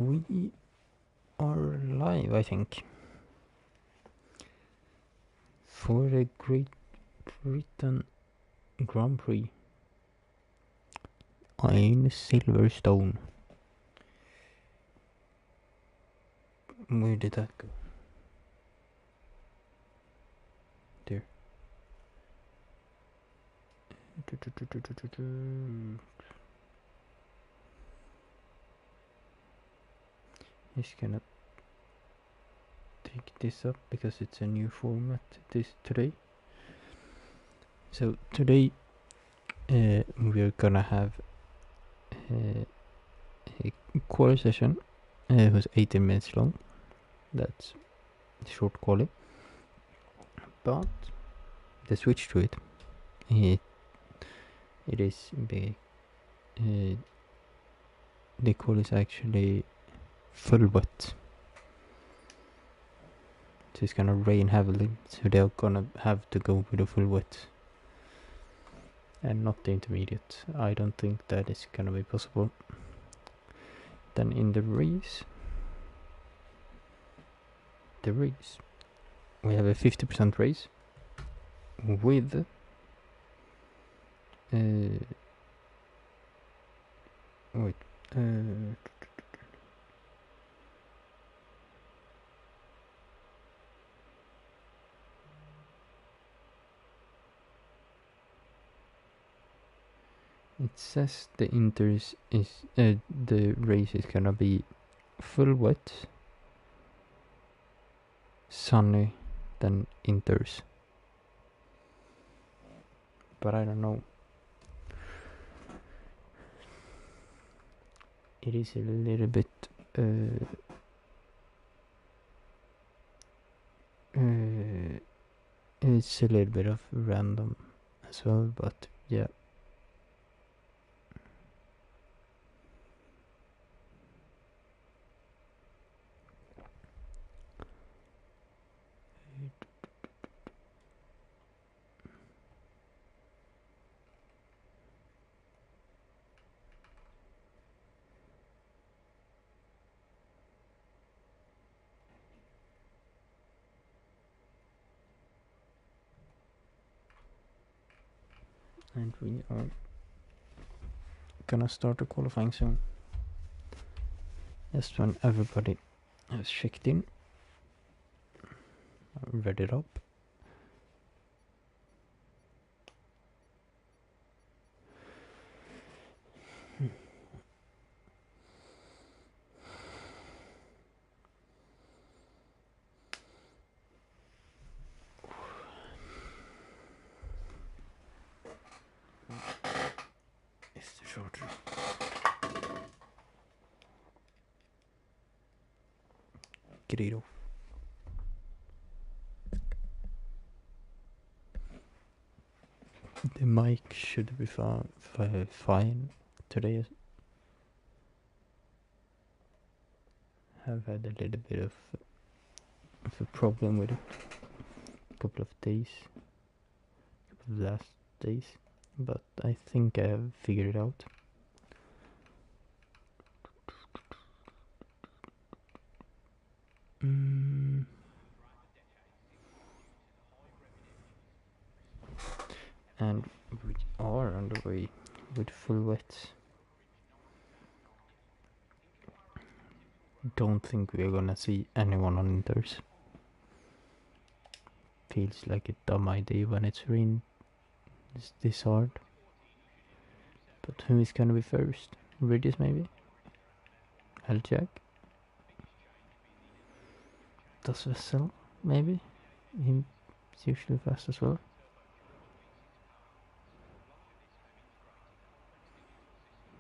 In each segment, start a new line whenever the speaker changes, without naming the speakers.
We are live, I think, for the Great Britain Grand Prix in Silverstone. Where did that go? There. Just gonna take this up because it's a new format today. So today we're gonna have a quarter session. It was 18 minutes long. That's short quali. But the switch to it is big. The call is actually full wet. So it's gonna rain heavily, so they're gonna have to go with a full wet and not the intermediate. I don't think that is gonna be possible. Then in the race, we have a 50% race with it says the inters is the race is gonna be full wet, sunny, then inters. But I don't know. It is a little bit it's a little bit of random as well, but yeah. And we are gonna start the qualifying soon. Just when everybody has checked in, read it up. It's the shorter. Get it off. The mic should be fine today. Have had a little bit of a problem with it. A couple of last days, but I think I have figured it out. And we are on the way with full wet. Don't think we're gonna see anyone on inters. Feels like a dumb idea when it's rain this hard. But who is gonna be first? Ridges maybe? Jack? Does Vessel maybe? He's usually fast as well.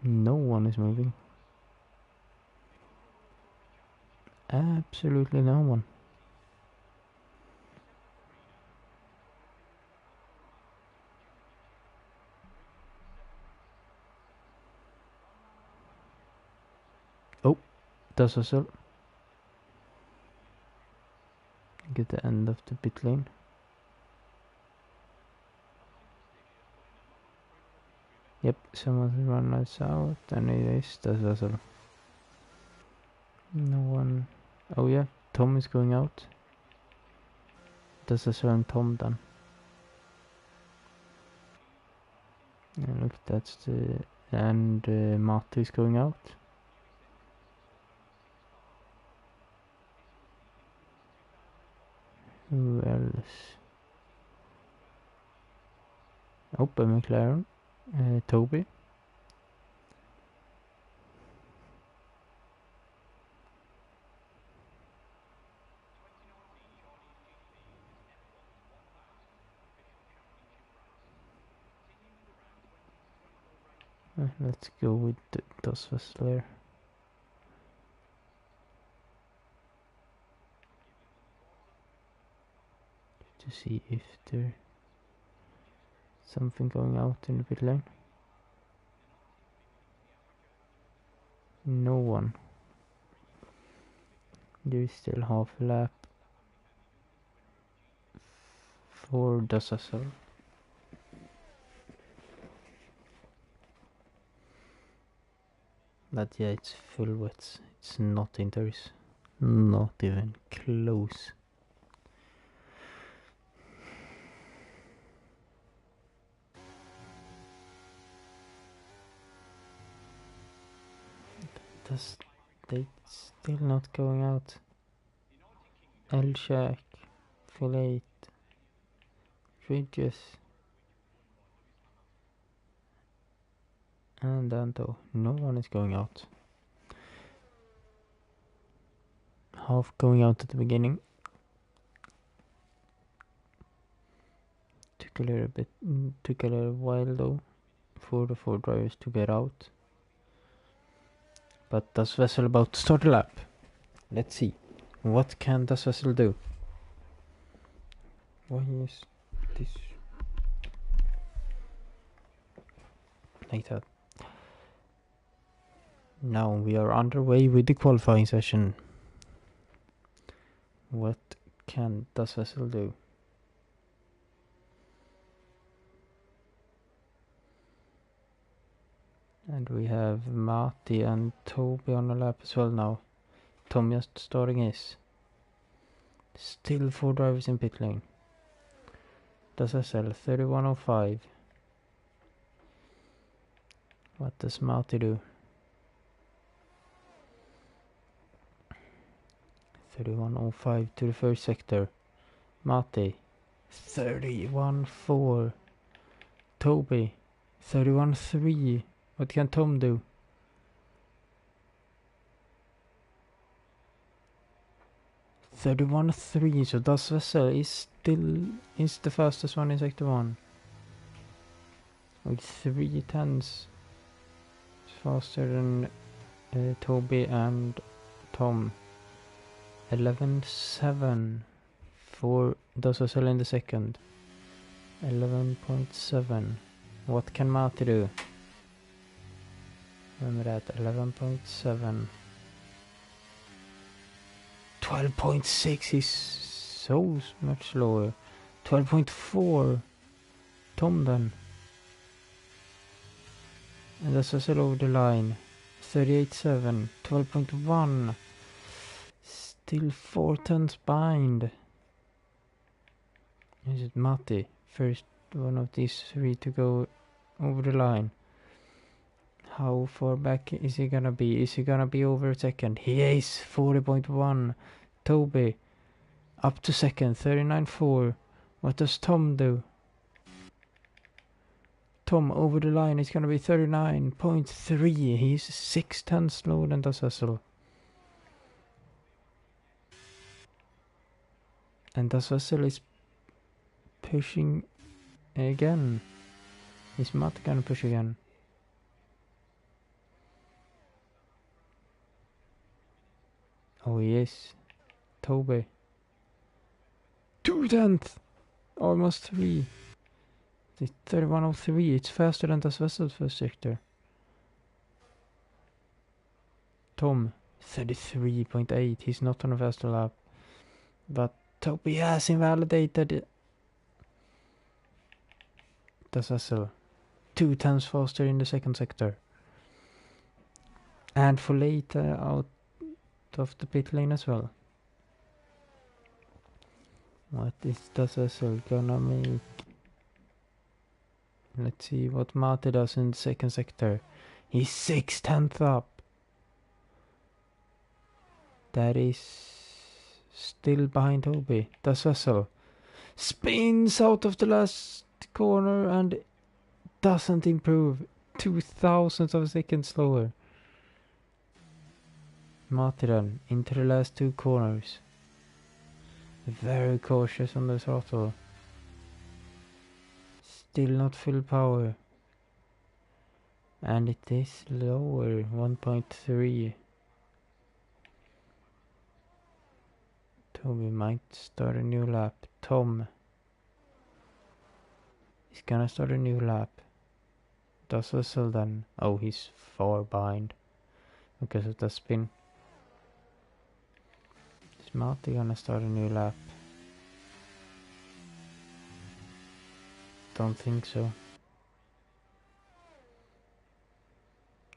No one is moving. Absolutely no one. Oh, does Vessel get the end of the pit lane? Yep, someone's run us out, and it is does Vessel. Oh yeah, Tom is going out. Das ist around Tom then. Yeah, look, that's the... And Matti is going out. Who else? Open McLaren. Toby. Let's go with Das Wessler. To see if there's something going out in the pit lane. No one. There is still half a lap for Das Wessler. But yeah, it's full wets. It's not indoors. Not even close. They still not going out. Elshak, Filate, Bridges, and Anto. No one is going out. Half going out at the beginning. Took a little while though for the 4 drivers to get out. But Das Vessel about to start a lap. Let's see. What can Das Vessel do? Why is this like that? Now we are underway with the qualifying session. What can Das Vessel do? And we have Matti and Toby on the lap as well now. Tom just starting his. Still 4 drivers in pit lane. Das Vessel 31.05. What does Matti do? 31.05 to the first sector. Matti 31.4. Toby 31.3. What can Tom do? .31.3, so Das Vessel is the fastest one in sector 1. With 3 tenths faster than Toby and Tom. 11.7 for Das Vessel in the second. 11.7. What can Matti do? Remember that, 11.7. 12.6, he's so much slower. 12.4. Tom then. And that's also over the line. 38.7. 12.1. Still 4 tenths behind. Is it Matti? First one of these 3 to go over the line. How far back is he gonna be? Is he gonna be over second? He is 40.1. Toby up to second, 39.4. What does Tom do? Tom over the line is gonna be 39.3. He's 6 tenths slower than Das Vessel. And Das Vessel is pushing again. Is Matt gonna push again? Oh yes, Toby. 2 tenths! Almost 3. It's 31.03. It's faster than Das Vessel's first sector. Tom, 33.8. He's not on a faster lap. But Toby has invalidated Das Vessel. 2 tenths faster in the second sector. And for later out of the pit lane as well. What is das vessel gonna make? Let's see what Mate does in the second sector. He's 6/10 up. That is still behind Toby. Das vessel spins out of the last corner and doesn't improve. 2,000 of a second slower. Mate into the last two corners. Very cautious on the throttle. Still not full power. And it is lower, 1.3. Toby might start a new lap. Tom is gonna start a new lap. Does Russell then? Oh, he's far behind because of the spin. Is Marty gonna start a new lap? Don't think so.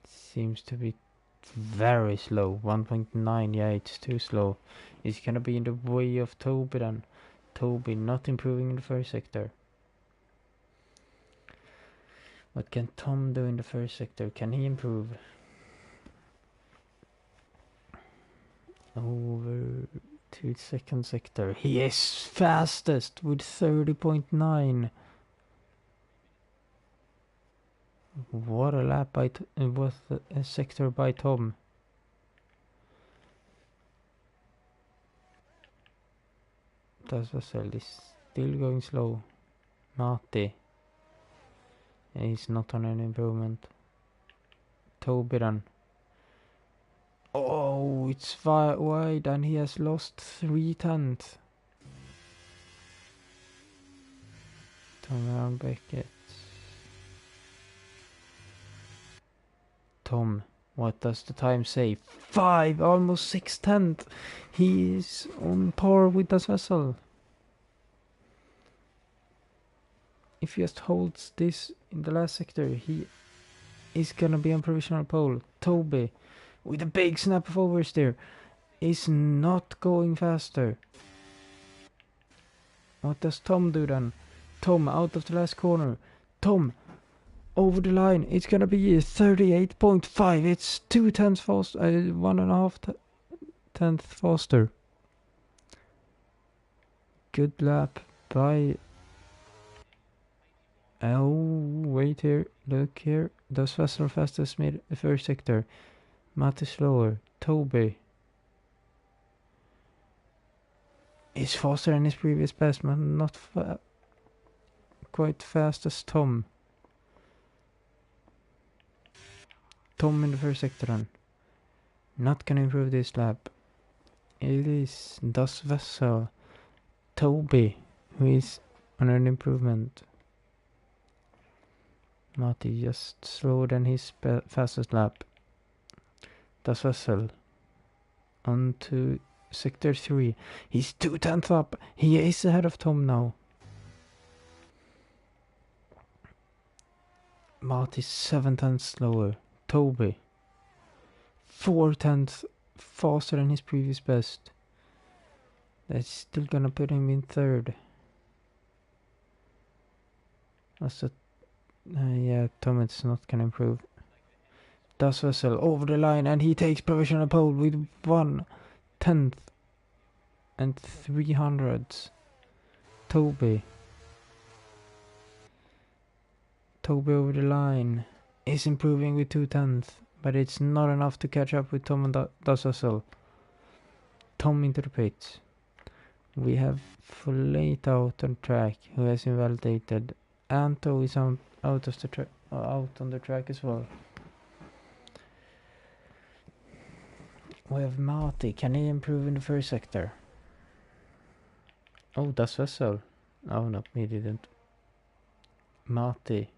Seems to be very slow. 1.9. Yeah, it's too slow. Is gonna be in the way of Toby then. Toby not improving in the first sector. What can Tom do in the first sector? Can he improve? Over to second sector. He is fastest with 30.9. What a lap by was a sector by Tom. Das Vassell is still going slow. Mati is not on an improvement. Tobiran. Oh, it's wide and he has lost 3/10. Tom around Beckett. Tom, what does the time say? 5, almost 6/10. He is on par with Das Vessel. If he just holds this in the last sector, he is gonna be on provisional pole. Toby, with a big snap of oversteer, is not going faster. What does Tom do then? Tom out of the last corner. Tom over the line. It's gonna be 38.5. It's 2/10 faster. 1.5 faster. Good lap by. Oh, wait here. Look here. Das Vessel fastest mid first sector. Matt is slower. Toby is faster than his previous best, but not quite fast as Tom. Tom in the first sector then. Not gonna improve this lap. It is Das Vessel. Toby, who is on an improvement. Mati just slower than his fastest lap. Das Vessel on to sector 3. He's 2/10 up. He is ahead of Tom now. Mati's 7/10 slower. Toby 4/10 faster than his previous best. That's still gonna put him in third. Yeah, Tom is not gonna improve. Das Vessel over the line and he takes provisional pole with 1/10 and 300ths. Toby over the line is improving with 2/10, but it's not enough to catch up with Tom and Das Vessel. Tom into the pits. We have Folate out on track, who has invalidated. Anto is out of the out on the track as well. We have Mati. Can he improve in the first sector? Oh, Das Vessel. Oh no, he didn't. Mati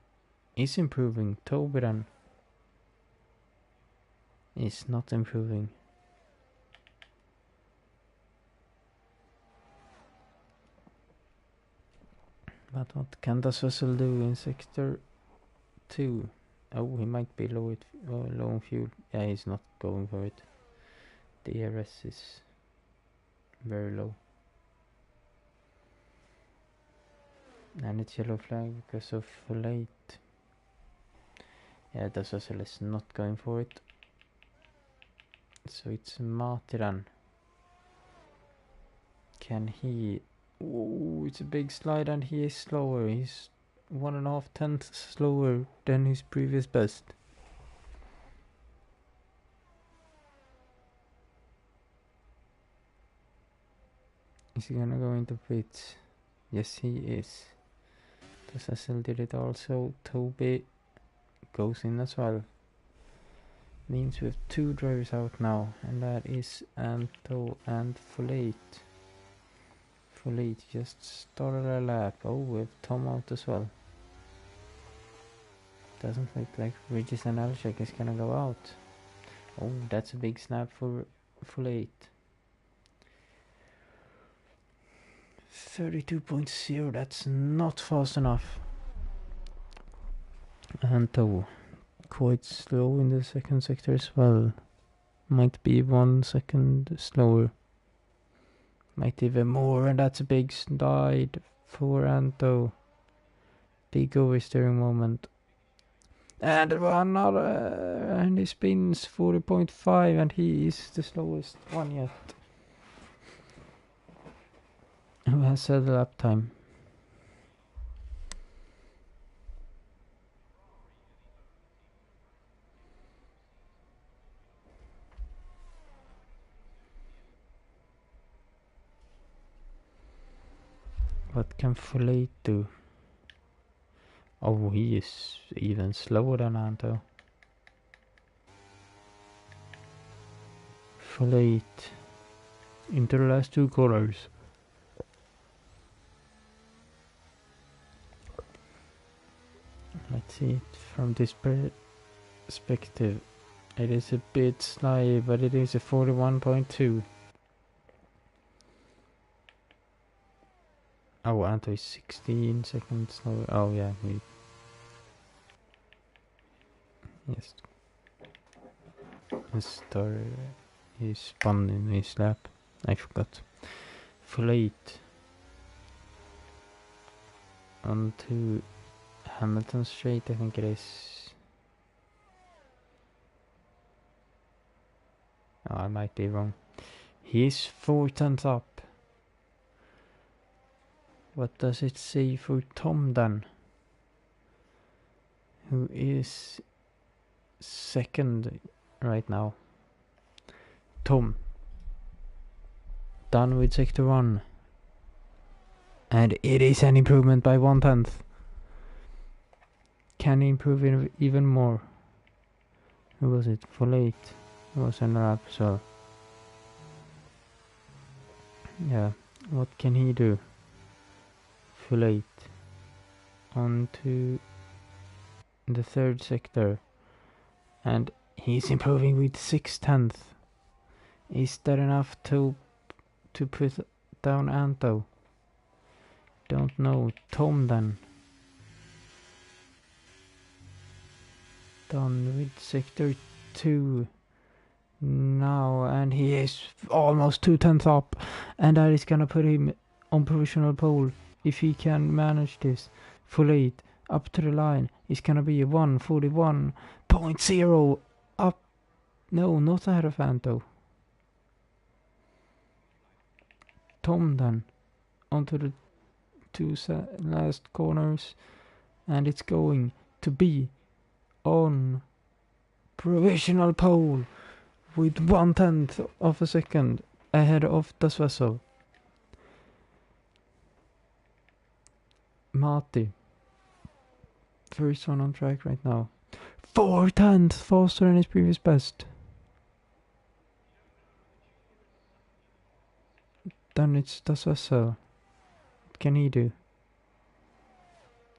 is improving. Tobiran is not improving. But what can Das Vessel do in sector 2? Oh, he might be low on fuel. Yeah, he's not going for it. The ERS is very low. And it's yellow flag because of late. Yeah, Das Vessel is not going for it. So it's Mati then. Can he... Oh, it's a big slide and he is slower. He's 1.5 tenths slower than his previous best. Is he gonna go into pits? Yes, he is. Das Vessel did it also. Toby goes in as well. Means we have 2 drivers out now, and that is Anto and Folate. Folate just started a lap. Oh, we have Tom out as well. Doesn't look like Regis and Alshek is gonna go out. Oh, that's a big snap for Folate. 32.0, that's not fast enough. Anto quite slow in the second sector as well. Might be 1 second slower. Might even more, and that's a big slide for Anto. Big oversteering moment. And another, and he spins 40.5, and he is the slowest one yet. Who has said the lap time? What can Folate do? Oh, he is even slower than Anto. Folate into the last 2 corners. Let's see it from this perspective. It is a bit sly, but it is a 41.2. Oh, Anto is 16 seconds slower. Oh yeah, yes. He spun in his lap. I forgot. Folate onto Hamilton Straight, I think it is. Oh, I might be wrong. He's 4 tenths up. What does it say for Tom then? Who is second right now? Tom. Done with sector 1. And it is an improvement by 1 tenth. Can he improve even more? Who was it? Folate. It was an lap as well. Yeah. What can he do? Folate. On to the 3rd sector. And he's improving with 6 tenths. Is that enough to put down Anto? Don't know. Tom then. Done with sector 2 now, and he is almost 2 tenths up, and that is gonna put him on provisional pole if he can manage this. Folate up to the line is gonna be 1:41.0 up. No, not ahead of Anto. Tom then onto the 2 last corners, and it's going to be on provisional pole with 1/10 of a second ahead of Das Vessel. Mati, first one on track right now. 4 tenths faster than his previous best. Then it's Das Vessel. What can he do?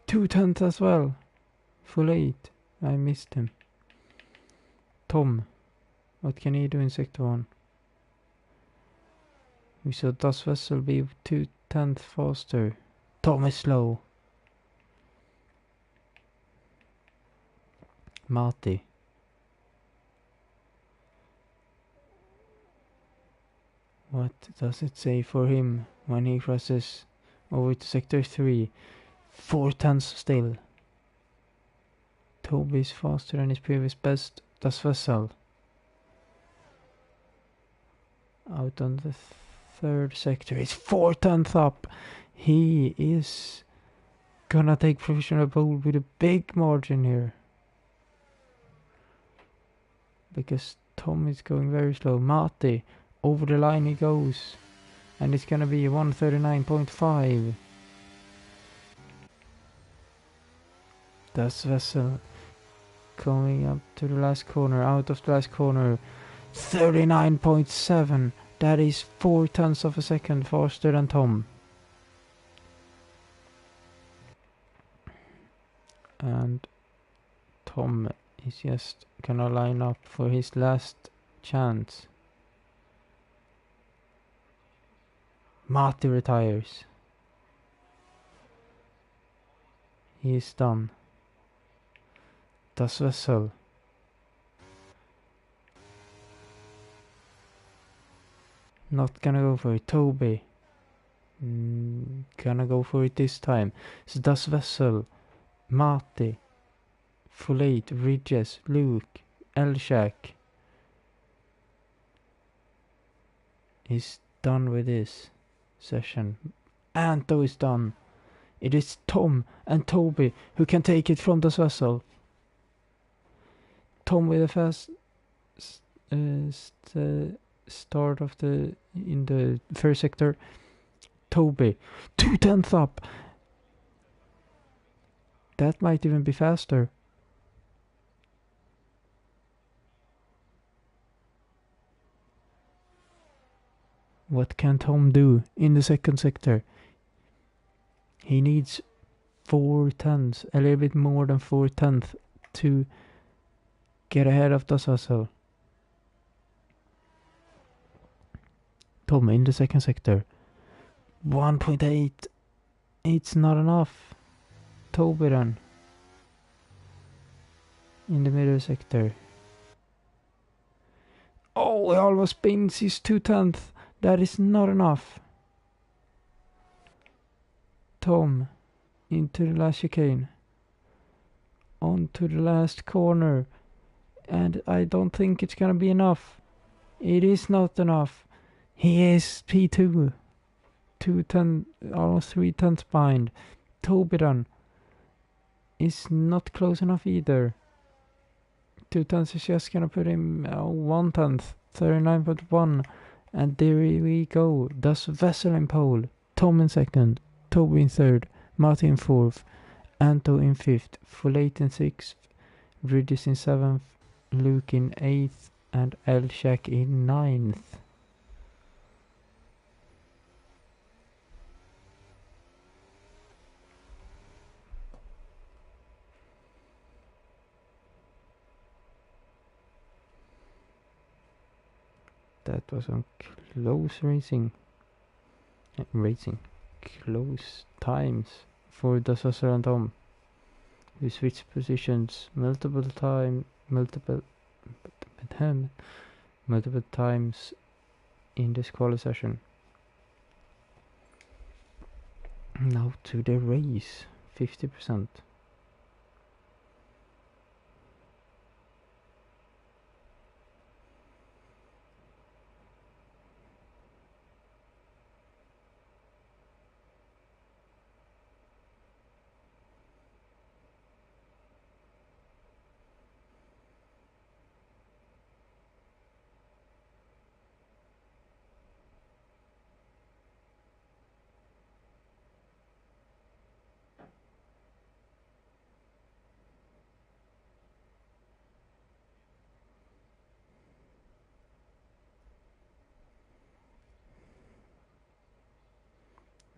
2 tenths as well. Folate. I missed him. Tom. What can he do in sector 1? We saw Das Vessel be 2 tenths faster. Tom is slow. Mati. What does it say for him when he crosses over to sector 3? 4 tenths still. Toby is faster than his previous best. Das Vessel. Out on the third sector. He's 4 tenths up. He is gonna take provisional pole with a big margin here. Because Tom is going very slow. Mate, over the line he goes. And it's gonna be 139.5. Das Vessel coming up to the last corner, out of the last corner. 39.7. That is 4 tenths of a second faster than Tom. And Tom is just gonna line up for his last chance. Mate retires. He is done. Das Vessel. Not gonna go for it. Toby. Gonna go for it this time. So Das Vessel. Mate. Folate. Ridges. Luke. Elshak. Is done with this session. Anto is done. It is Tom and Toby who can take it from Das Vessel. Tom with a fast start of in the first sector. Toby 2 tenths up. That might even be faster. What can Tom do in the second sector? He needs 4 tenths, a little bit more than 4 tenths to get ahead of Das Vessel. Tom in the second sector. 1.8. It's not enough. Toby then. In the middle sector. Oh, he almost spins his 2 tenths. That is not enough. Tom into the last chicane. On to the last corner. And I don't think it's gonna be enough. It is not enough. He is P2. 2 10, almost 3 tenths behind. Tobiran is not close enough either. 2 tenths is just gonna put him 1 tenth. 39.1. And there we go. Das Vessel in pole. Tom in second. Toby in third. Martin in fourth. Anto in fifth. Folate in sixth. Ridges in seventh. Luke in eighth. And Elshak in ninth. That was some close racing. Close times for Das Vessel and Tom. We switched positions multiple times in this quali session. Now to the race. 50%.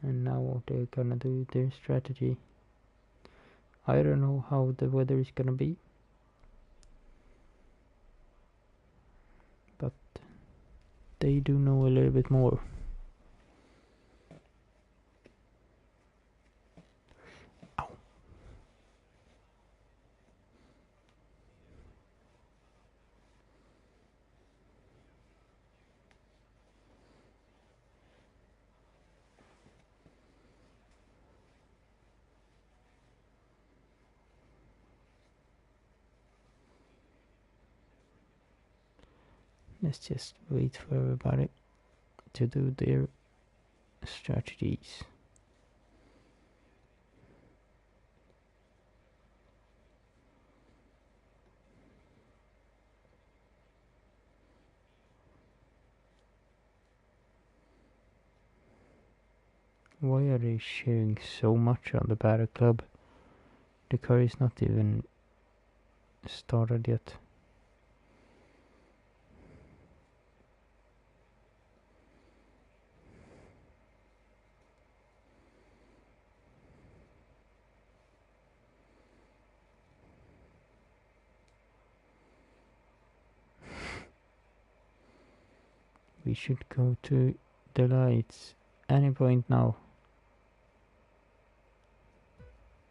And now what they're gonna do, their strategy. I don't know how the weather is gonna be. But they do know a little bit more. Ow. let's just wait for everybody to do their strategies. Why are they sharing so much on the battle club? The car is not even started yet. We should go to the lights any point now.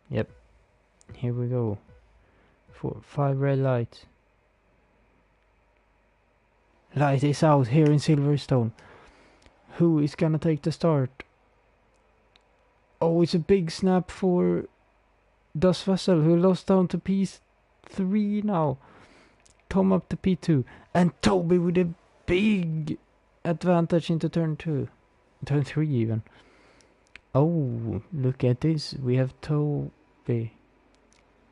Yep, here we go. 5 red lights. Light is out here in Silverstone. Who is gonna take the start? Oh, it's a big snap for Das Vessel, who lost down to P3 now. Tom up to P2. And Toby with a big advantage into turn 2. Turn 3 even. Oh, look at this. We have Toby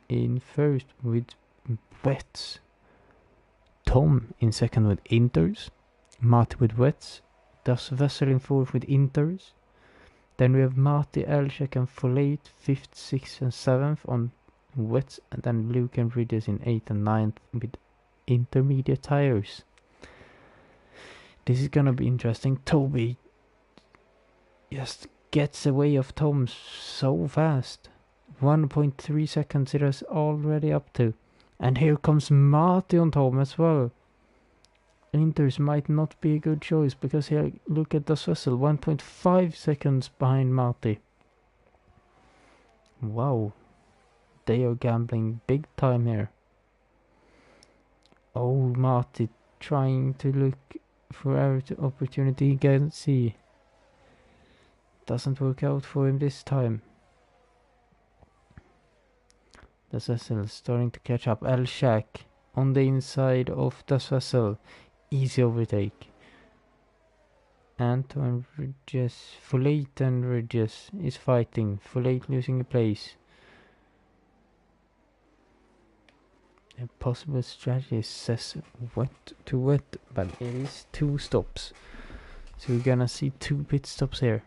in first with wets. Tom in second with inters. Matti with wets. Das Vessel in fourth with inters. Then we have Matti, Elchek and Folate 5th, 6th and 7th on wets. And then Luke and Ridges in 8th and 9th with intermediate tires. This is gonna be interesting. Toby just gets away of Tom so fast. 1.3 seconds it is already up to. And here comes Matti on Tom as well. Inters might not be a good choice because here, look at Das Vessel, 1.5 seconds behind Matti. Wow, they are gambling big time here. Oh, Matti trying to look for every opportunity he can see. Doesn't work out for him this time. Das Vessel starting to catch up. Elchak on the inside of Das Vessel. Easy overtake. Anton Ridges, Folate and Ridges is fighting. Folate losing a place. A possible strategy says wet to wet, but it is 2 stops. So we're gonna see 2 pit stops here.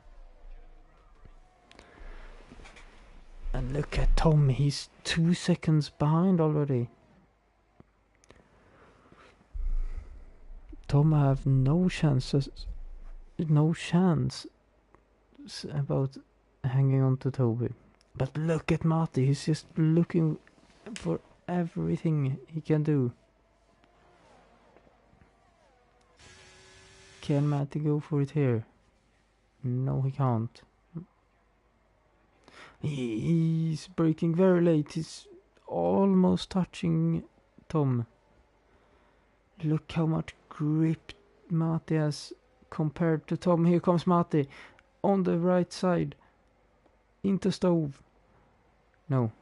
And look at Tom, he's 2 seconds behind already. Tom have no chance about hanging on to Toby. But look at Matti, he's just looking for everything he can do. Can Matti go for it here? No, he can't. He's braking very late. He's almost touching Tom. Look how much grip Matti has compared to Tom. Here comes Matti on the right side into stove. No,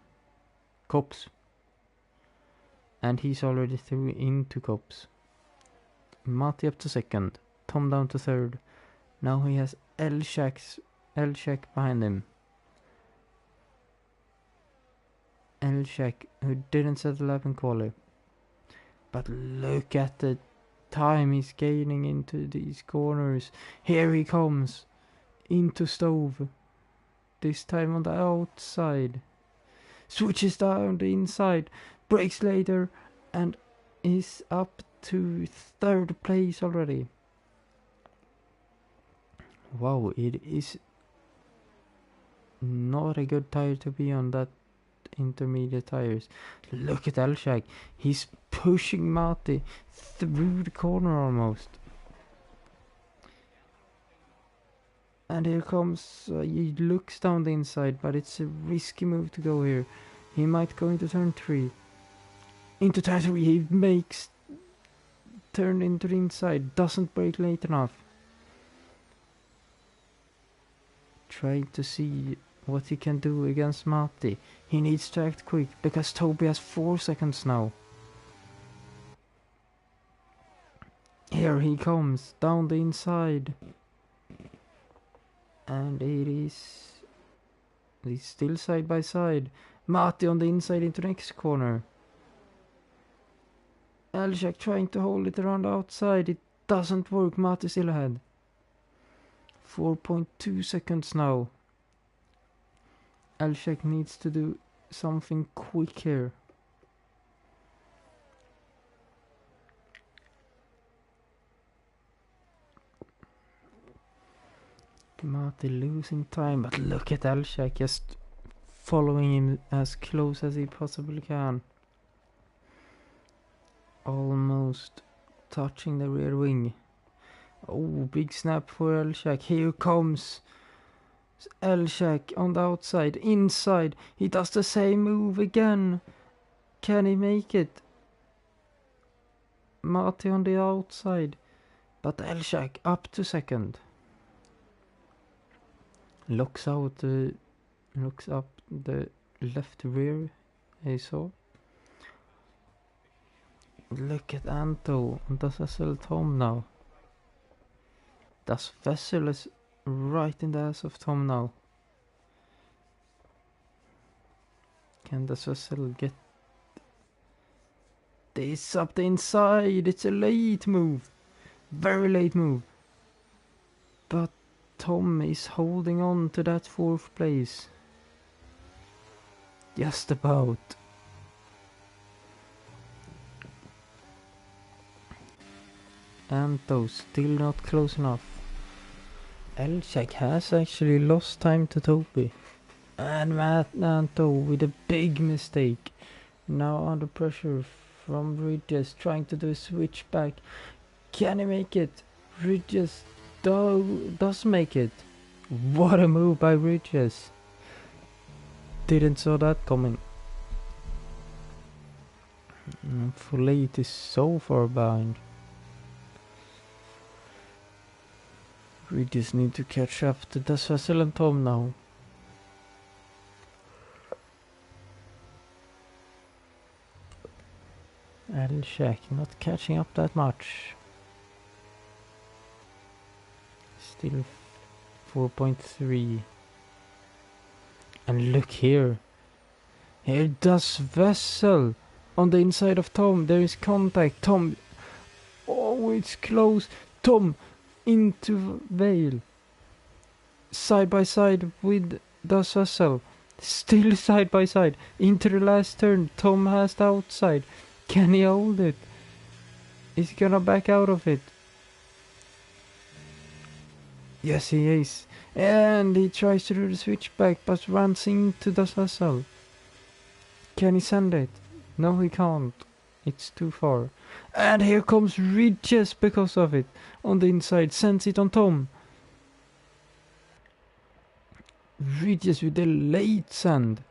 cops. And he's already through into cops. Matti up to second. Tom down to third. Now he has Elchak behind him. Elchak, who didn't settle up in quali. But look at the time he's gaining into these corners. Here he comes into stove. This time on the outside. Switches down the inside. Brakes later and is up to 3rd place already. Wow, it is not a good tire to be on, that intermediate tires. Look at Elchak. He's pushing Matti through the corner almost. And here comes, he looks down the inside, but it's a risky move to go here. He might go into turn 3. Into turn 3, he makes turn into the inside, doesn't brake late enough. Trying to see what he can do against Matti. He needs to act quick because Toby has 4 seconds now. Here he comes down the inside. And he's still side by side. Mati on the inside into the next corner. Elshak trying to hold it around the outside. It doesn't work. Mati still ahead. 4.2 seconds now. Elshak needs to do something quick here. Mati losing time, but look at Elshak just following him as close as he possibly can. Almost touching the rear wing. Oh, big snap for Elshak. Here comes Elshak on the outside, inside. He does the same move again. Can he make it? Mati on the outside, but Elshak up to second. Looks up the left rear, I saw. Look at Anto and Das Vessel Tom now. Das Vessel is right in the ass of Tom now. Can Das Vessel get this up the inside? It's a late move. Very late move. But Tom is holding on to that 4th place. Just about. Anto still not close enough. Elshak has actually lost time to Topi. And Anto with a big mistake. Now under pressure from Bridges, trying to do a switch back. Can he make it? Bridges does make it. What a move by Bridges. Didn't saw that coming. Folate is so far behind. We just need to catch up to Das Vessel and Tom now. Elshak not catching up that much. Still 4.3. And look here. Here Das Vessel on the inside of Tom. There is contact. Tom. Oh, it's close. Tom into Vale. Side by side with Das Vessel. Still side by side. Into the last turn. Tom has the outside. Can he hold it? Is he gonna back out of it? Yes, he is. And he tries to do the switchback, but runs into Das Vessel. Can he send it? No, he can't. It's too far. And here comes Ridges because of it. On the inside, sends it on Tom. Ridges with a late send.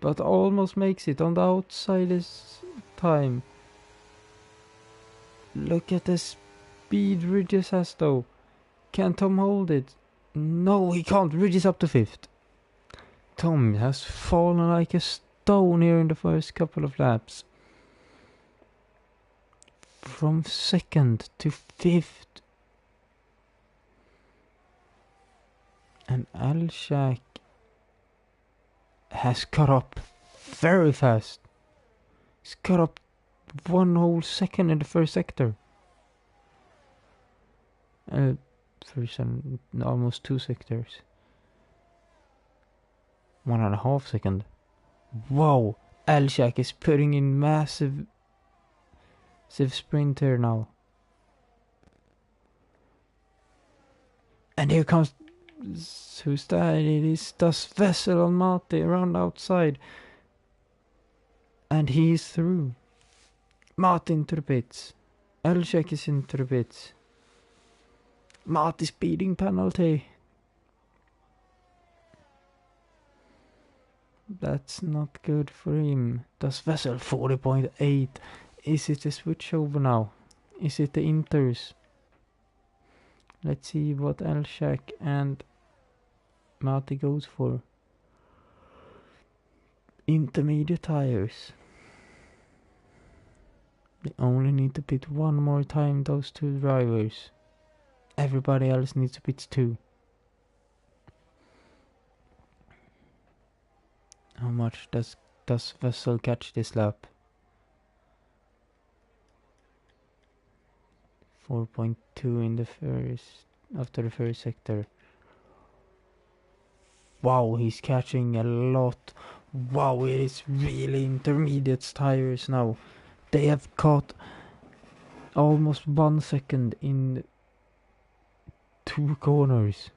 But almost makes it on the outside this time. Look at the speed Ridges has though. Can Tom hold it? No, he can't. Ridges up to 5th. Tom has fallen like a stone here in the first couple of laps. From 2nd to 5th. And Elshak has caught up very fast. He's caught up 1 whole second in the first sector. Almost 2 sectors. 1.5 second. Wow, Elshak is putting in massive sprint here now. And here comes, who's that? It is Das Vessel on Mati around outside. And he's through. Mati into the pits. Elshak is into the pits. Mati speeding penalty. That's not good for him. Das Vessel 40.8. Is it a switch over now? Is it the Inters? Let's see what Elshak and Mati goes for. Intermediate tires. They only need to pit one more time, those two drivers. Everybody else needs to pit too. How much does Vessel catch this lap? 4.2 in the first, after the first sector. Wow, he's catching a lot. Wow, it is really intermediate tires now. They have caught almost 1 second in 2 corners.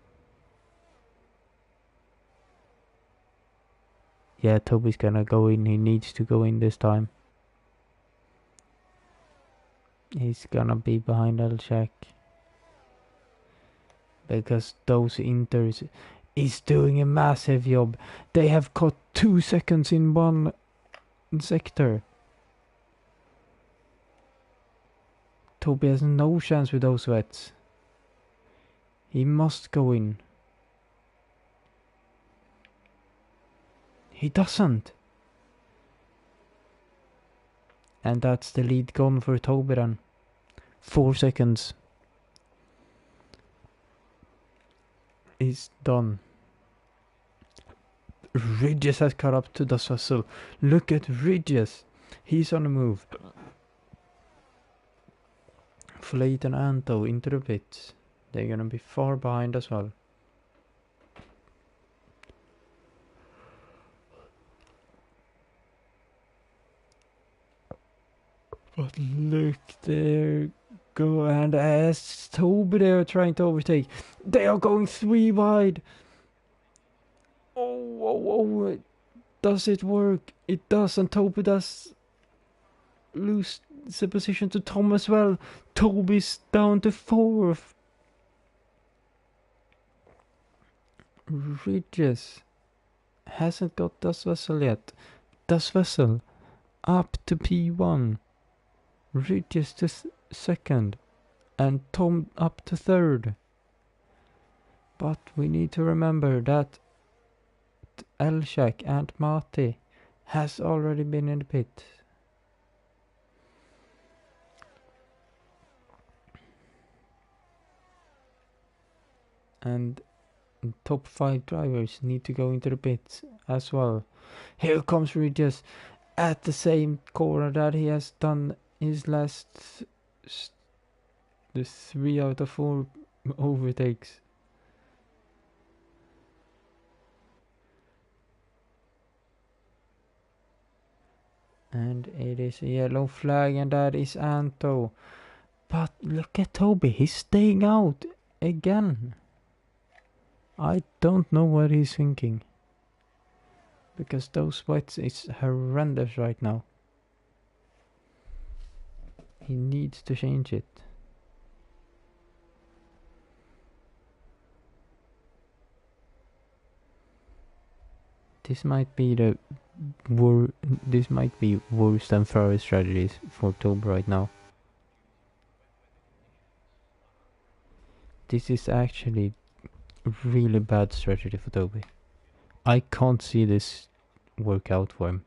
Yeah, Toby's gonna go in. He needs to go in this time. He's gonna be behind Elchak. Because those Inters is doing a massive job. They have caught 2 seconds in 1 sector. Toby has no chance with those wets. He must go in. He doesn't. And that's the lead gone for Toby then. 4 seconds. Is done. Ridges has caught up to Das Vessel. Look at Ridges. He's on the move. Flate and Anto into the pits. They're gonna be far behind as well. But look, there go, and as Toby they are trying to overtake. They are going 3 wide. Oh, does it work? It does, and Toby does lose the position to Tom as well. Toby's down to 4th. Ridges hasn't got Das Vessel yet. Das Vessel up to P1. Ridges to 2nd. And Tom up to 3rd. But we need to remember that Elchak and Mati has already been in the pit. And top 5 drivers need to go into the pits as well. Here comes Regis at the same corner that he has done his last the 3 out of 4 overtakes. And it is a yellow flag, and that is Anto. But look at Toby, he's staying out again. I don't know what he's thinking. Because those wets is horrendous right now. He needs to change it. This might be worse than Ferrari strategies for Toby right now. This is actually really bad strategy for Toby. I can't see this work out for him.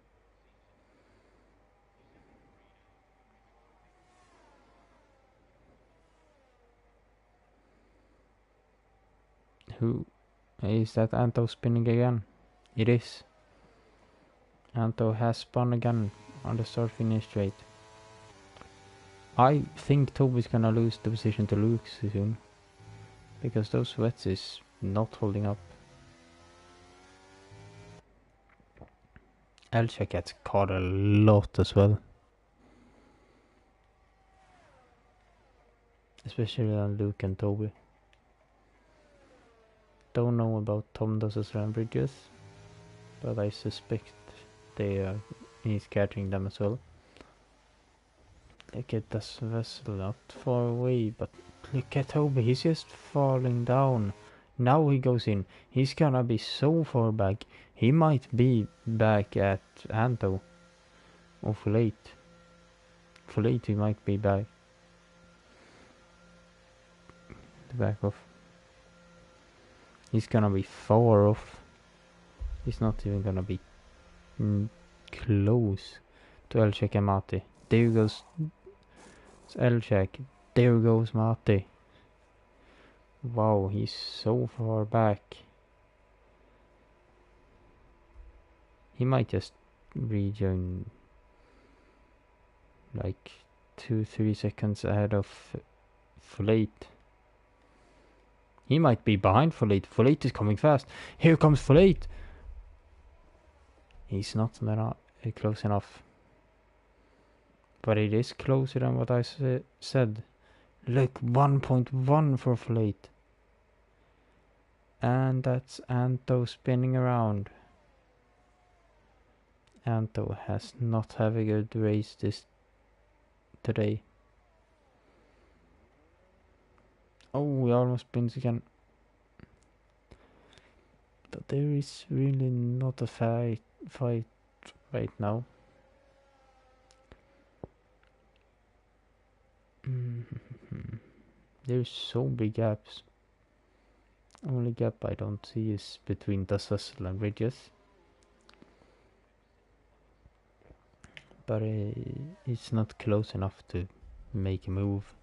Who is that? Anto spinning again? It is. Anto has spun again on the start finish straight. I think Toby's gonna lose the position to Luke soon. Because those wets is not holding up. Elchak gets caught a lot as well. Especially on Luke and Toby. Don't know about Tom Doss's ram bridges, but I suspect he's catching them as well. Look at this vessel not far away, but look at Toby, he's just falling down. Now he goes in. He's gonna be so far back. He might be back at Anto. Or Flate. Flate he might be back. The back off. He's gonna be far off. He's not even gonna be close to Elchak and Mati. There goes It's Elchak. There goes Mate. Wow, he's so far back. He might just rejoin like 2-3 seconds ahead of Folate. He might be behind Folate. Folate is coming fast. Here comes Folate. He's not close enough. But it is closer than what I said. Look, 1.1 for Folate. And that's Anto spinning around. Anto has not had a good race today. Oh, he almost spins again. But there is really not a fight right now. There's so big gaps. Only gap I don't see is between Dassel and Ridges. But it's not close enough to make a move.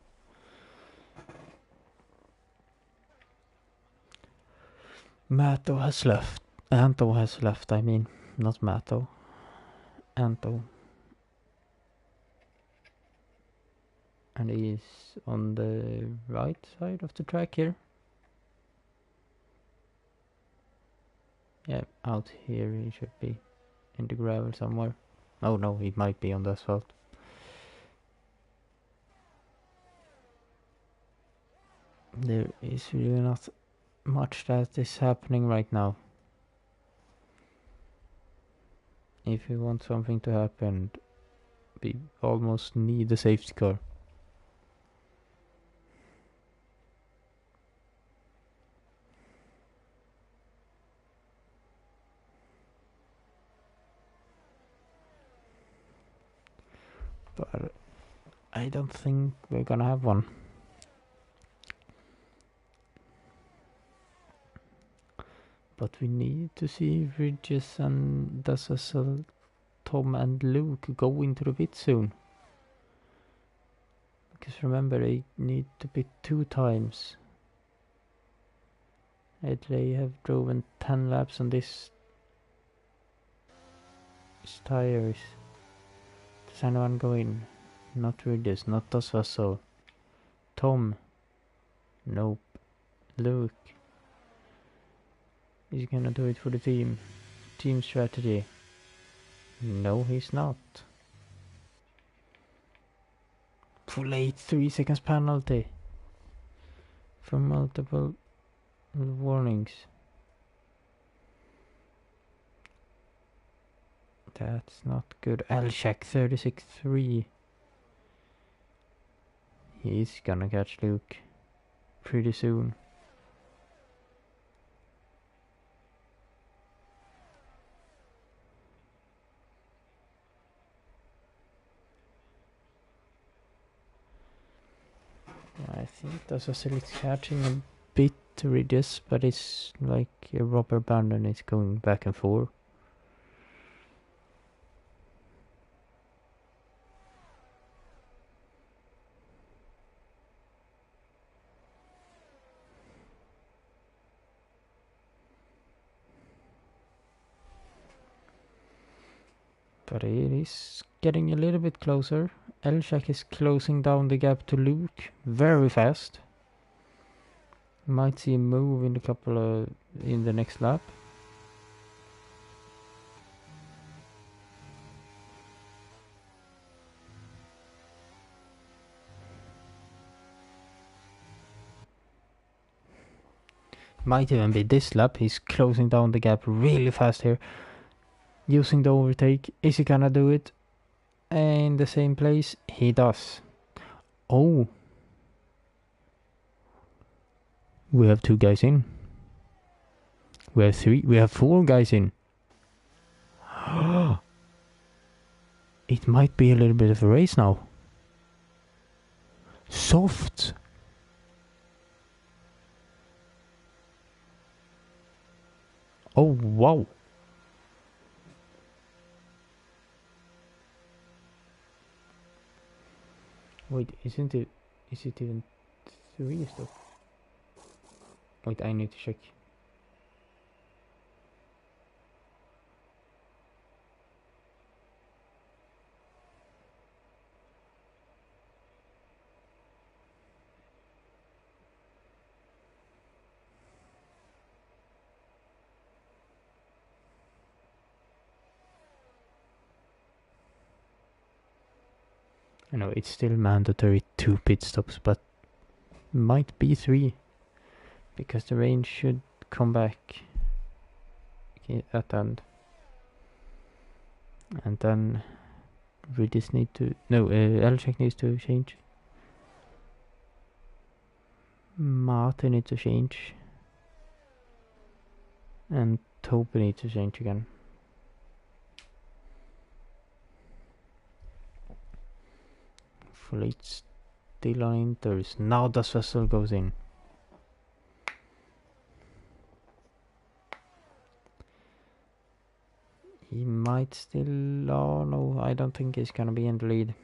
Anto has left, I mean. Not Mato. Anto. And he's on the right side of the track here. Yeah, out here he should be. In the gravel somewhere. Oh no, he might be on the asphalt. There is really not much that is happening right now. If you want something to happen, we almost need a safety car. But I don't think we're gonna have one. But we need to see Ridges and Dassel, Tom and Luke go into the pit soon. Because remember, they need to pit 2 times. They have driven 10 laps on this tires. Does anyone go in? Not Ridges, not Dassel. Tom? Nope. Luke? He's gonna do it for the team. Team strategy. No, he's not. For late 3 seconds penalty. For multiple warnings. That's not good. Elchak 36.3. He's gonna catch Luke pretty soon. I think Dassel is catching a bit Ridges, but it's like a rubber band and it's going back and forth. But it is getting a little bit closer. Elchak is closing down the gap to Luke very fast. Might see a move in the next lap. Might even be this lap. He's closing down the gap really fast here. Using the overtake. Is he gonna do it in the same place? He does. Oh. We have 2 guys in. We have 3. We have 4 guys in. It might be a little bit of a race now. Soft. Oh, wow. Wait, isn't it? Is it even 3 stuff? Wait, I need to check. I know it's still mandatory 2 pit stops, but might be 3 because the rain should come back at the end, and then we just need to Elchek needs to change, Martin needs to change, and Toby needs to change again. Fleet still on enters. Now the vessel goes in. He might still... Oh no, I don't think he's gonna be in the lead.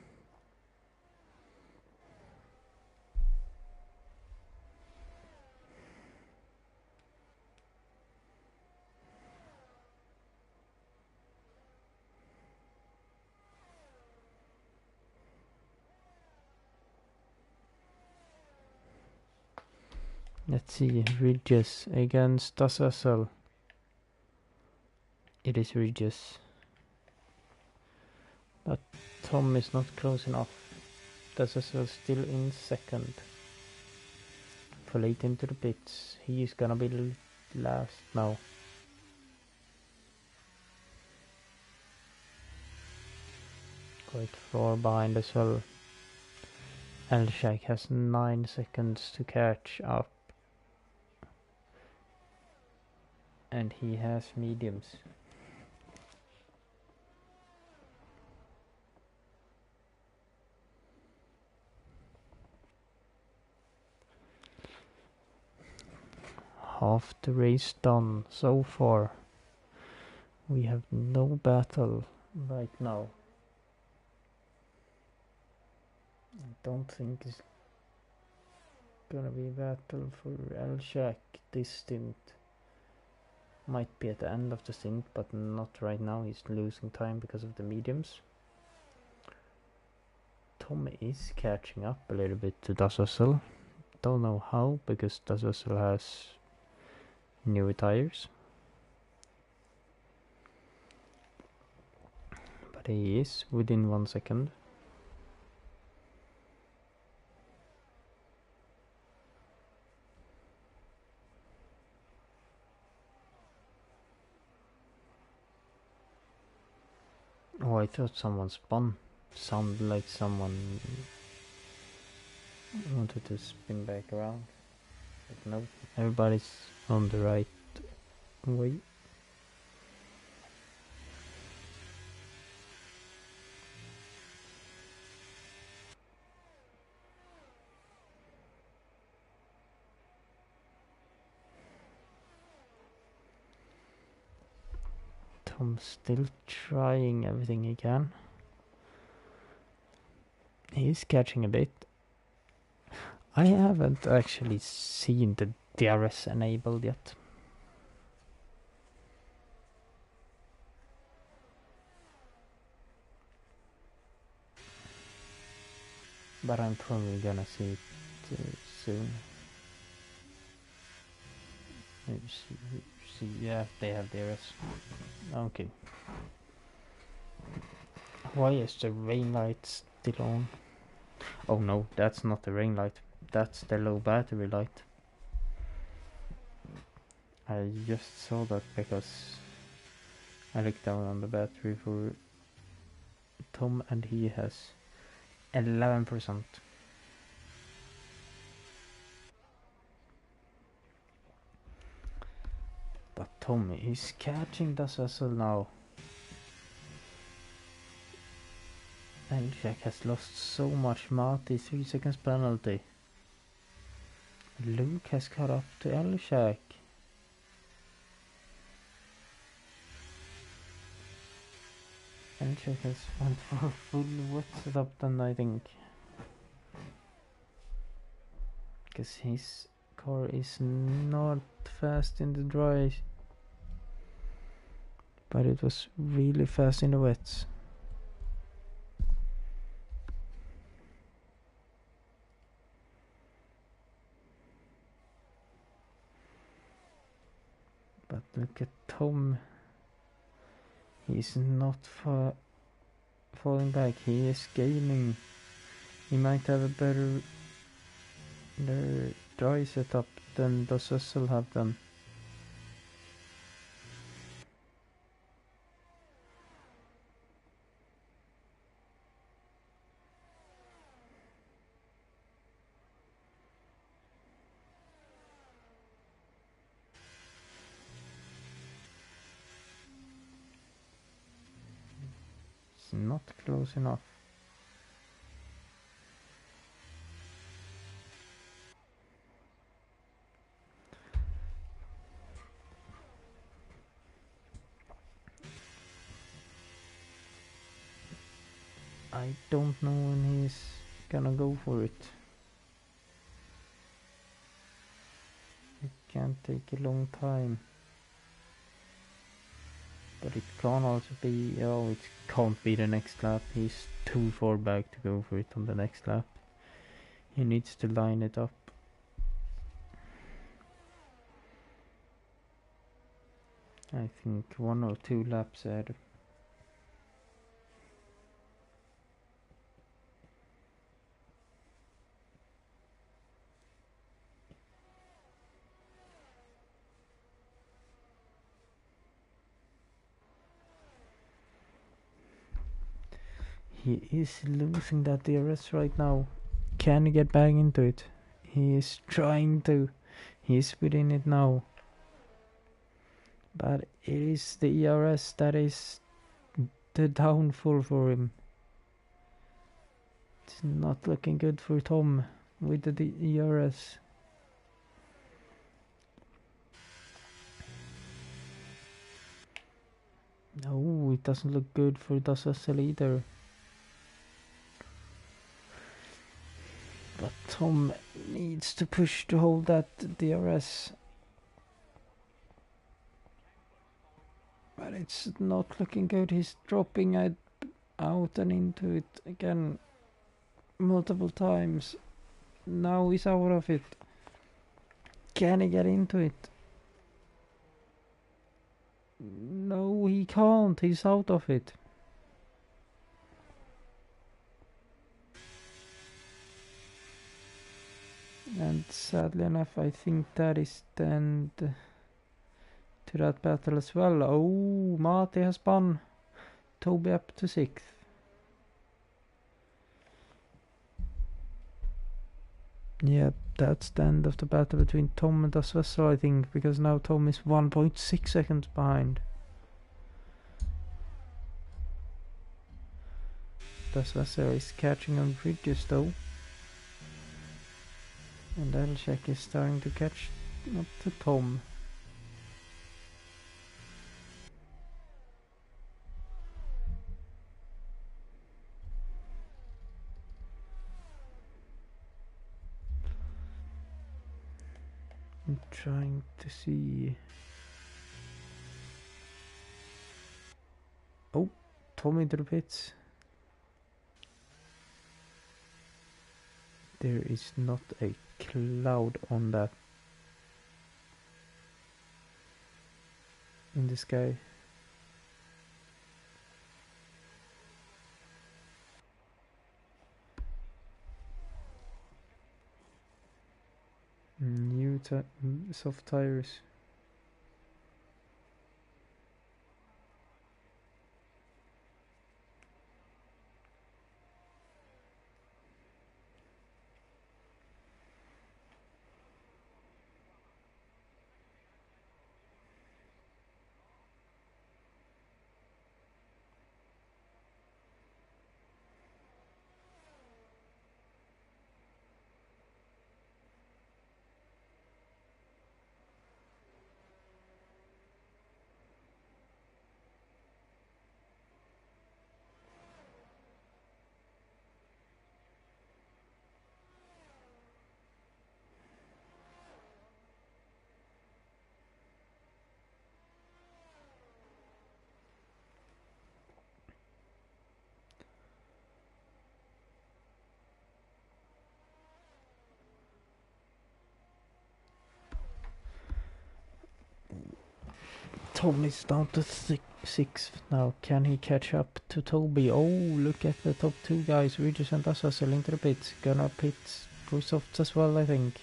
Let's see, Regis against Das vessel. It is Regis. But Tom is not close enough. Das vessel still in second. For late into the pits. He is gonna be last now. Quite far behind as well. Elshak has 9 seconds to catch up. And he has mediums. Half the race done so far. We have no battle right now. I don't think it's gonna be a battle for Elshak this stint. Might be at the end of the stint, but not right now. He's losing time because of the mediums. Tom is catching up a little bit to Das vessel. Don't know how, because Das vessel has newer tires. But he is within 1 second. Oh, I thought someone spun. Sounded like someone wanted to spin back around. But no, everybody's on the right way. Tom's still trying everything he can. He's catching a bit. I haven't actually seen the DRS enabled yet. But I'm probably gonna see it soon. Maybe see, yeah, they have DRS. Okay. Why is the rain light still on? Oh no, that's not the rain light. That's the low battery light. I just saw that because I looked down on the battery for Tom and he has 11%. But Tom is catching the vessel now. And Jack has lost so much. Marty, 3 seconds penalty. Luke has caught up to Elshak. Elshak has went for a full wet setup then, I think. because his car is not fast in the dry, but it was really fast in the wets. But look at Tom. He's not falling back. He is gaining. He might have a better dry setup than does Russell have done. It's not close enough. I don't know when he's gonna go for it. It can take a long time. But it can also be, oh, it can't be the next lap. He's too far back to go for it on the next lap. He needs to line it up. I think 1 or 2 laps ahead. He is losing that DRS right now. Can he get back into it? He is trying to. He's within it now. But it is the ERS that is the downfall for him. It's not looking good for Tom with the ERS. No, it doesn't look good for Russell either. But Tom needs to push to hold that DRS. But it's not looking good. He's dropping out and into it again multiple times. Now he's out of it. Can he get into it? No, he can't. He's out of it. And sadly enough, I think that is the end to that battle as well. Oh, Mati has spun Toby up to 6th. Yeah, that's the end of the battle between Tom and Russell, I think, because now Tom is 1.6 seconds behind. Russell is catching on bridges though. And Elchek is starting to catch up to Tom. I'm trying to see. Oh, Tom into the pits. There is not a cloud on that in the sky. New soft tires. Tom is down to sixth now. Can he catch up to Toby? Oh, look at the top two guys. Regis and Assassel into the pits. Gonna pit for softs as well, I think.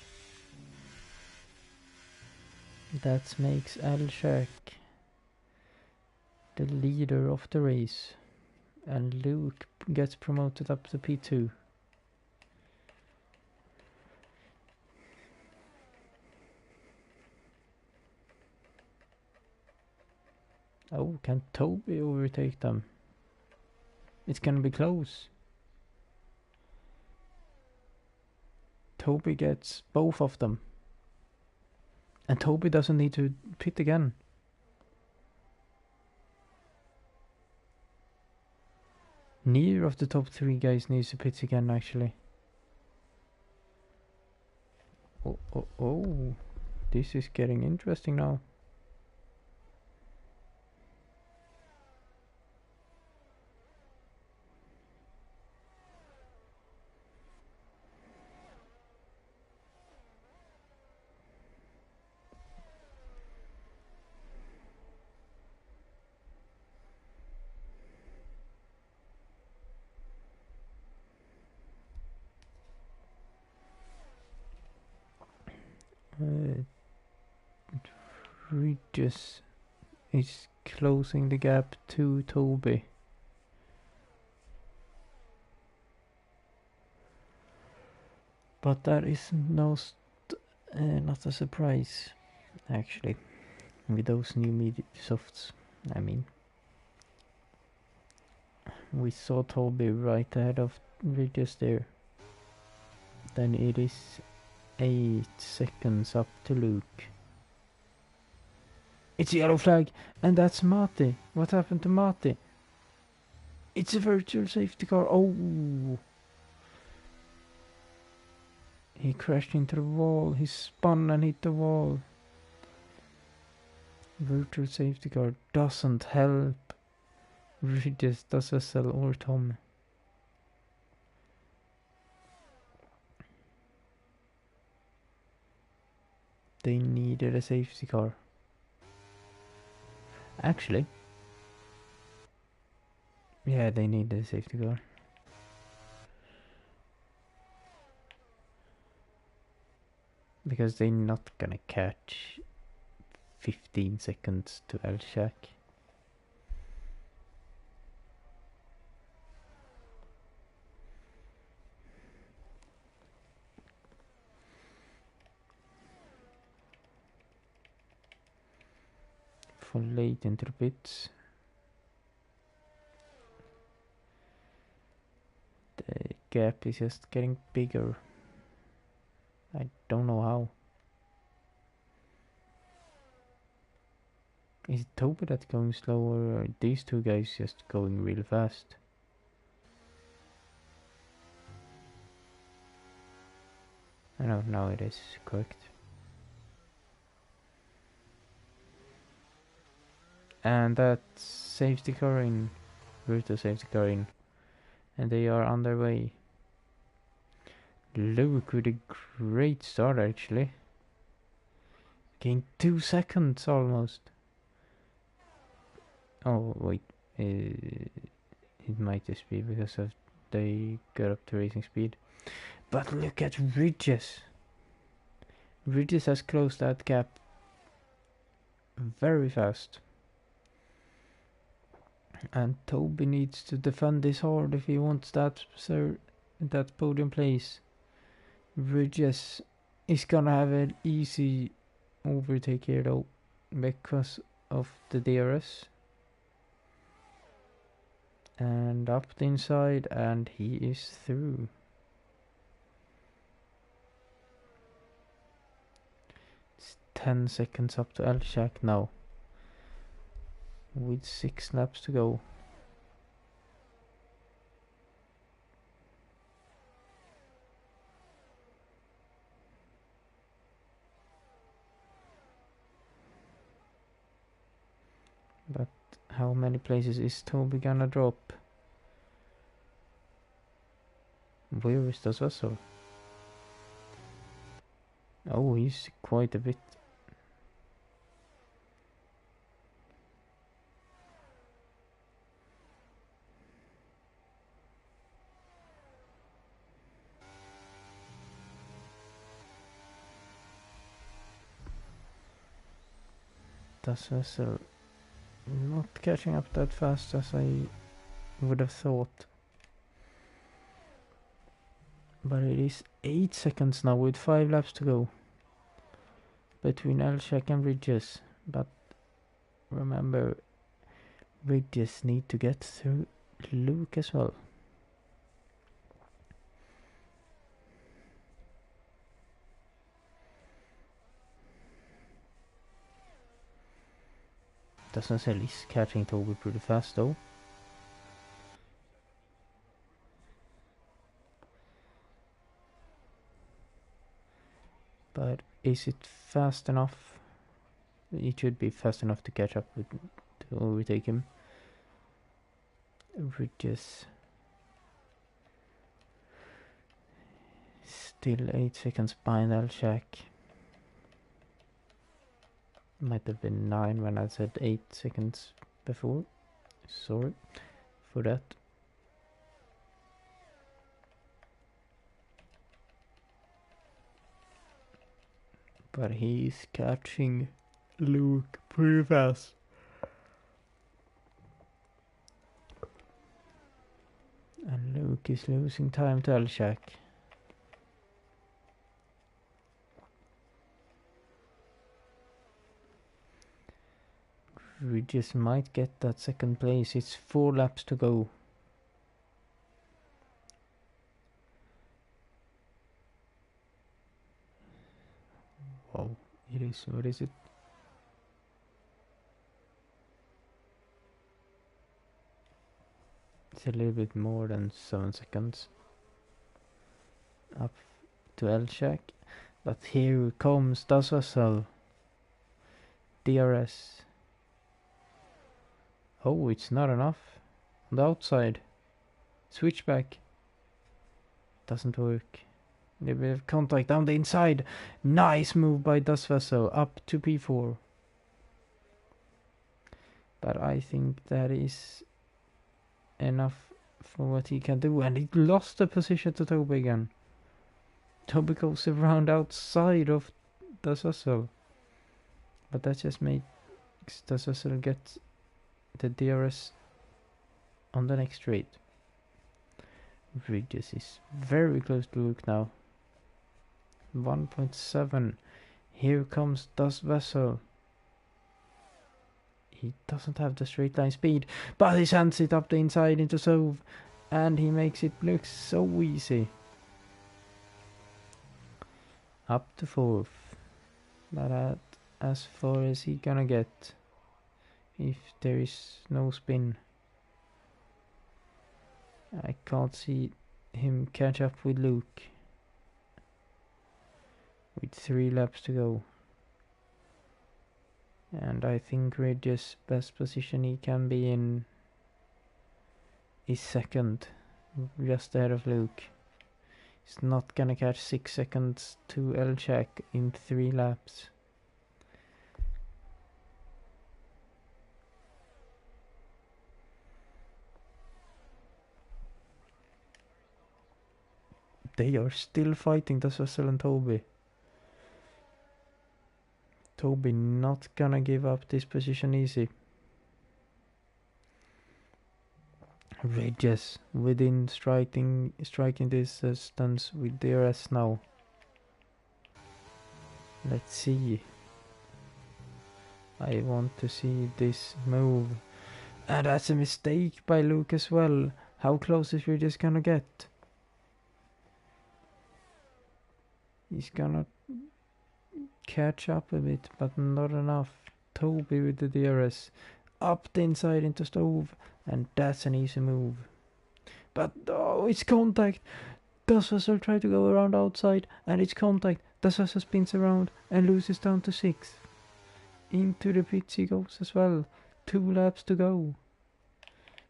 That makes Al-Shaq the leader of the race. And Luke gets promoted up to P2. Oh, can Toby overtake them? It's gonna be close. Toby gets both of them. And Toby doesn't need to pit again. Neither of the top three guys needs to pit again, actually. Oh. This is getting interesting now. Regis is closing the gap to Toby. But that is not a surprise, actually, with those new media softs. I mean, we saw Toby right ahead of Regis there. Then it is 8 seconds up to Luke. It's a yellow flag, and that's Mati. What happened to Mati? It's a virtual safety car. Oh! He crashed into the wall. He spun and hit the wall. Virtual safety car doesn't help Regis, Assassel or Tom. They needed a safety car. Actually, yeah, they needed a safety car. Because they're not gonna catch 15 seconds to Al-Shaq. For late into the pits. The gap is just getting bigger. I don't know how. Is it Toby that's going slow, or are these two guys just going real fast? I know, now it is correct. And that's safety car in, virtual safety car in, and they are on their way. Luke with a great start, actually. Gained 2 seconds almost. Oh wait, it might just be because of they got up to racing speed. But look at Regis. Regis has closed that gap very fast. And Toby needs to defend this hard if he wants that podium place. Regis is gonna have an easy overtake here though, because of the DRS. And up the inside, and he is through. It's 10 seconds up to Al-Shaq now, with 6 laps to go. But how many places is Toby gonna drop? Where is the Assassel? Oh, he's quite a bit. Das vessel not catching up that fast as I would have thought. But it is 8 seconds now with 5 laps to go between Elshak and Ridges. But remember, Ridges need to get through Luke as well. Doesn't say he's catching Toby pretty fast though. But is it fast enough? It should be fast enough to catch up with, to overtake him. Ridges still 8 seconds behind Elshak. Might have been 9 when I said 8 seconds before. Sorry for that. But he's catching Luke pretty fast. And Luke is losing time to Elshak. We just might get that second place. It's 4 laps to go. Wow, it is, what is it? It's a little bit more than 7 seconds up to Elshak. But here comes Das Vessel. DRS. Oh, it's not enough. On the outside. Switchback. Doesn't work. A bit of contact down the inside. Nice move by Das Vessel. Up to P4. But I think that is enough for what he can do. And he lost the position to Toby again. Toby goes around outside of Das Vessel. But that just makes Das Vessel get the DRS on the next straight. Ridges is very close to Luke now. 1.7. Here comes Das Vessel. He doesn't have the straight line speed, but he sends it up the inside into Sove, and he makes it look so easy. Up to 4th. But as far as he gonna get if there is no spin. I can't see him catch up with Luke with 3 laps to go. And I think Ridges' best position he can be in is second, just ahead of Luke. He's not gonna catch 6 seconds to Elshak in 3 laps. They are still fighting, Das Vessel and Toby. Toby not gonna give up this position easy. Ridges within striking distance with DRS now. Let's see. I want to see this move. And that's a mistake by Luke as well. How close is Ridges gonna get? He's gonna catch up a bit, but not enough. Toby with the DRS. Up the inside into Stove. And that's an easy move. But oh, it's contact. Das Vessel try to go around outside. And it's contact. Das Vessel spins around and loses down to 6th. Into the pits he goes as well. 2 laps to go.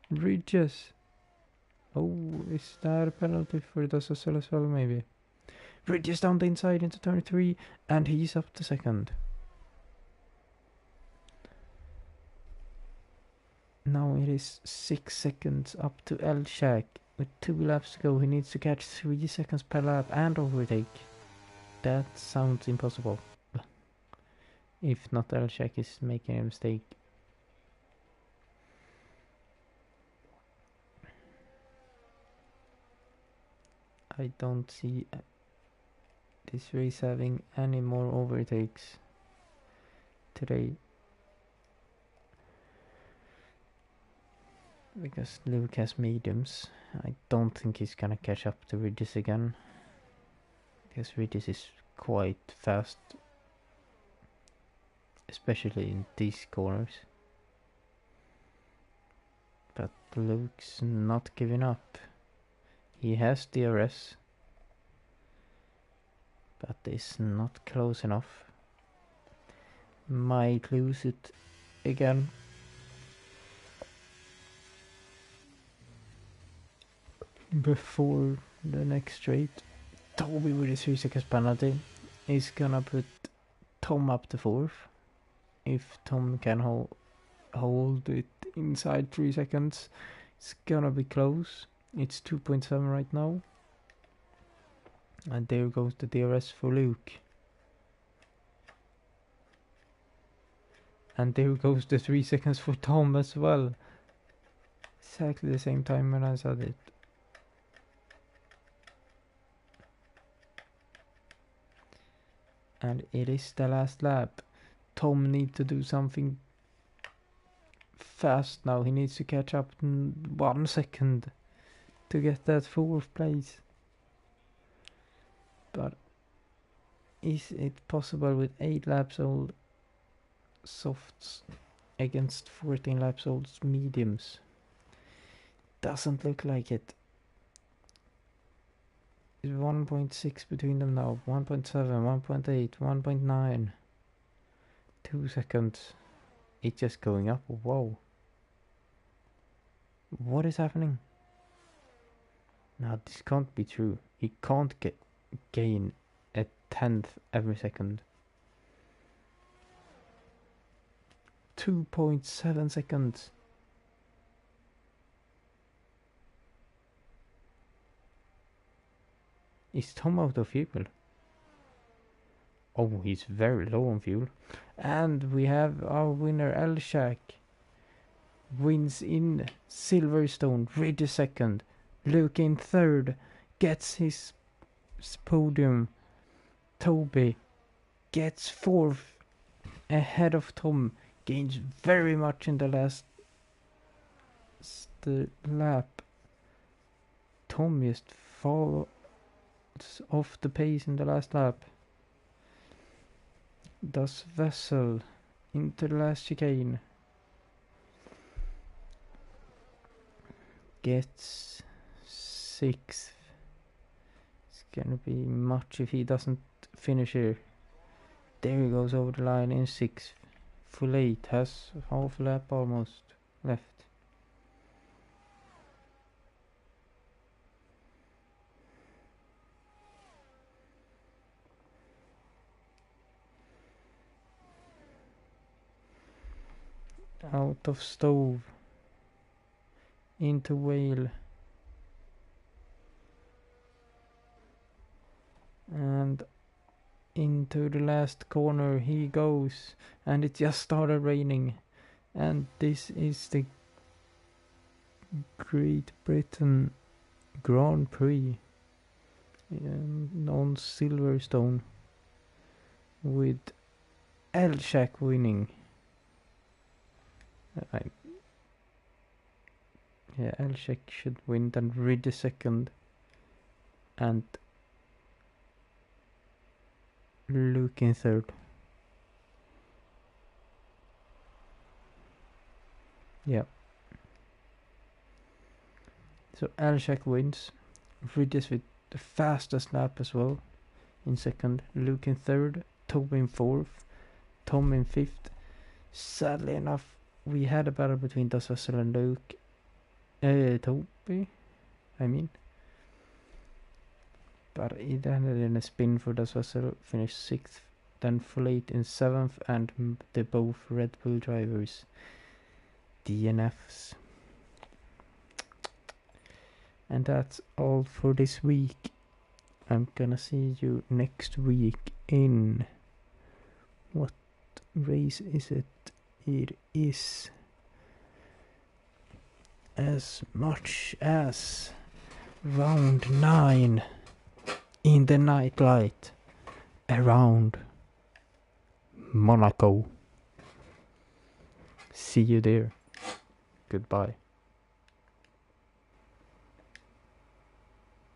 Ridges. Oh, is that a penalty for Das Vessel as well maybe? Ridges down the inside into turn 3, and he's up to second. Now it is 6 seconds up to Elshak. With 2 laps to go, he needs to catch 3 seconds per lap and overtake. That sounds impossible. If not, Elshak is making a mistake. I don't see this race having any more overtakes today. Because Luke has mediums. I don't think he's gonna catch up to Regis again. Because Regis is quite fast. Especially in these corners. But Luke's not giving up. He has DRS. But it's not close enough. Might lose it again. Before the next straight, Toby with his 3 seconds penalty is gonna put Tom up to 4th. If Tom can hold it inside 3 seconds, it's gonna be close. It's 2.7 right now. And there goes the DRS for Luke. And there goes the 3 seconds for Tom as well. Exactly the same time when I said it. And it is the last lap. Tom needs to do something fast now. He needs to catch up in 1 second to get that 4th place. But is it possible with 8 laps old softs against 14 laps old mediums? Doesn't look like it. 1.6 between them now. 1.7, 1.8, 1.9. 2 seconds. It's just going up. Whoa. What is happening? Now this can't be true. He can't gain a 10th every second. 2.7 seconds. Is Tom out of fuel? Oh, he's very low on fuel. And we have our winner, Elshak. Wins in Silverstone, Ridge second. Luke in 3rd. Gets his podium. Toby gets 4th. Ahead of Tom. Gains very much in the last lap. Tom just falls off the pace in the last lap. Does Vessel into the last chicane. Gets 6th. It's gonna be much if he doesn't finish here. There he goes over the line in 6th. Full 8 has half a lap almost left. Out of stove into whale and into the last corner he goes, and it just started raining. And this is the Great Britain Grand Prix on Silverstone with Elshak winning. Elshak should win, then Ridge second, and Luke in 3rd. Yeah. So Elshak wins. Ridge with the fastest lap as well in 2nd. Luke in 3rd. Toby in 4th. Tom in 5th. Sadly enough, we had a battle between Das Vessel and Luke. Toby, I mean. But it ended in a spin for Das Vessel, finished 6th. Then full 8 in 7th, and the both Red Bull drivers DNFs. And that's all for this week. I'm gonna see you next week in what race is it? It is as much as round 9 in the nightlight around Monaco. See you there. Goodbye.